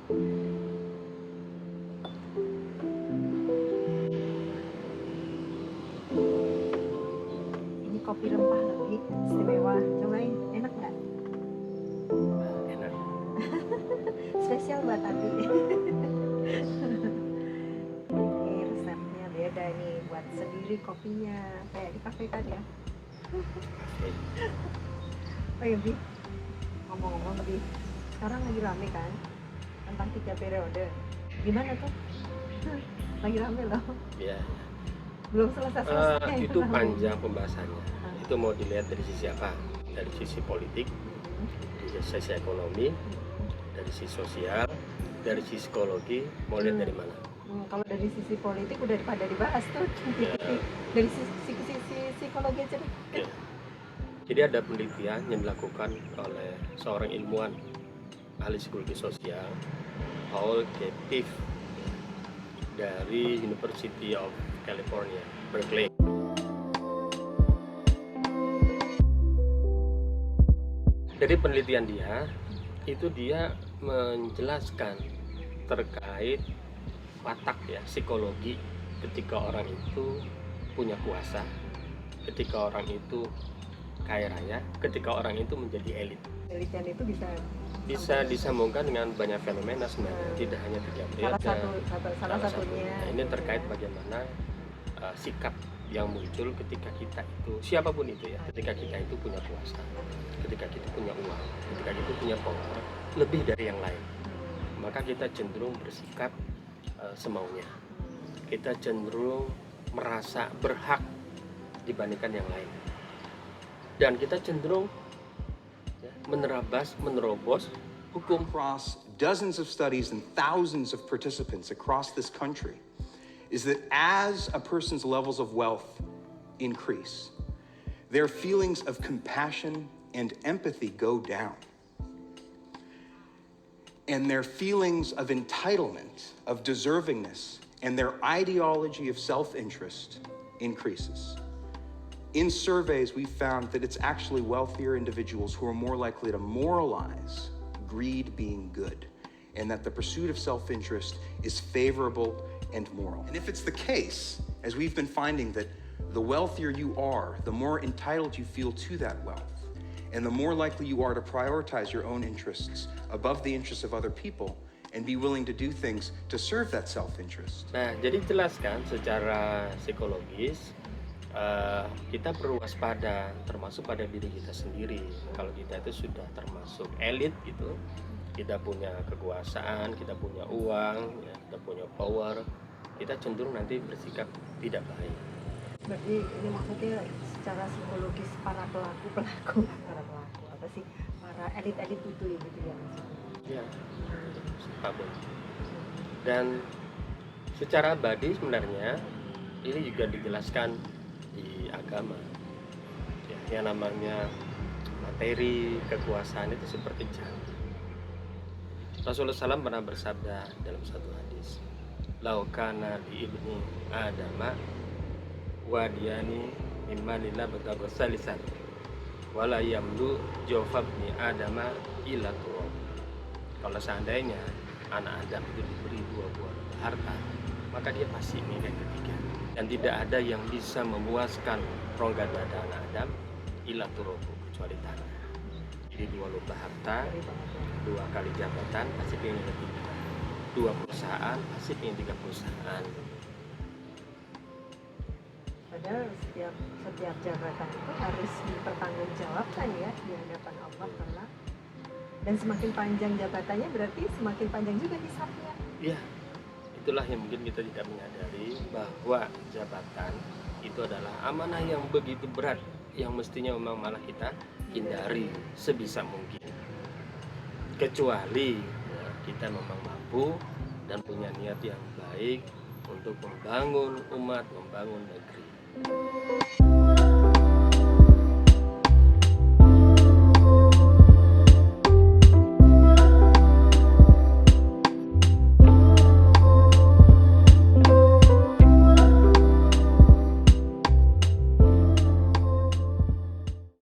Ini kopi rempah lebih istimewa. Cobain, enak nggak? Enak. Spesial buat Tati. Ini resepnya beda nih, buat sendiri kopinya kayak di kafe tadi ya. Oh ya Bi, ngomong-ngomong Bi, sekarang lagi rame kan tentang 3 periode. Gimana tuh? Lagi rame loh, Ya, belum selesai-selesai. itu panjang pembahasannya. Itu mau dilihat dari sisi apa? Dari sisi politik, dari sisi ekonomi, dari sisi sosial, dari sisi psikologi. Mau lihat dari mana? Kalau dari sisi politik udah pada dibahas tuh. Dari sisi psikologi aja deh. Ya. Jadi ada penelitian yang dilakukan oleh seorang ilmuwan ahli psikologi sosial, Paul Ketif, dari University of California, Berkeley. Dari penelitian dia menjelaskan terkait watak ya psikologi ketika orang itu punya kuasa, ketika orang itu kaya raya, ketika orang itu menjadi elit. Penelitian itu Bisa disambungkan dengan banyak fenomena sebenarnya, tidak hanya 3 periode. salah satunya. Nah, ini terkait bagaimana sikap yang muncul ketika kita itu, siapapun itu ya, ketika kita itu punya kuasa, ketika kita punya uang, ketika kita punya power lebih dari yang lain, maka kita cenderung bersikap semaunya. Kita cenderung merasa berhak dibandingkan yang lain. Dan kita cenderung menerobos hukum. Across dozens of studies and thousands of participants across this country is that as a person's levels of wealth increase, their feelings of compassion and empathy go down. And their feelings of entitlement, of deservingness, and their ideology of self-interest increases. In surveys, we found that it's actually wealthier individuals who are more likely to moralize greed being good, and that the pursuit of self-interest is favorable and moral. And if it's the case, as we've been finding, that the wealthier you are, the more entitled you feel to that wealth, and the more likely you are to prioritize your own interests above the interests of other people, and be willing to do things to serve that self-interest. Nah, jadi jelaskan secara psikologis, kita perlu waspada, termasuk pada diri kita sendiri. Kalau kita itu sudah termasuk elit gitu, kita punya kekuasaan, kita punya uang, ya, kita punya power, kita cenderung nanti bersikap tidak baik. Berarti ini maksudnya secara psikologis para pelaku apa sih, para elit-elit itu ya gitu ya maksudnya. Ya, siapapun. Dan secara abadi sebenarnya ini juga dijelaskan di agama ya, yang namanya materi kekuasaan itu seperti jantung. Rasulullah SAW pernah bersabda dalam satu hadis, laukana di ibni adama wadiyani mimmanillah betagosal lisan wala yamlu jawfabni adama ila turab. Kalau seandainya anak Adam itu diberi 2 buah harta, maka dia pasti ingin yang ketiga. Dan tidak ada yang bisa memuaskan rongga dada anak Adam ila turobu, kecuali tanah. Jadi 2 lupa harta, 2 kali jabatan, pasti ingin yang ketiga. 2 perusahaan, pasti ingin 3 perusahaan. Padahal setiap jabatan itu harus dipertanggungjawabkan ya di hadapan Allah Ta'ala. Dan semakin panjang jabatannya berarti semakin panjang juga hisabnya. Iya. Itulah yang mungkin kita tidak menyadari, bahwa jabatan itu adalah amanah yang begitu berat, yang mestinya memang malah kita hindari sebisa mungkin, kecuali ya, kita memang mampu dan punya niat yang baik untuk membangun umat, membangun negeri.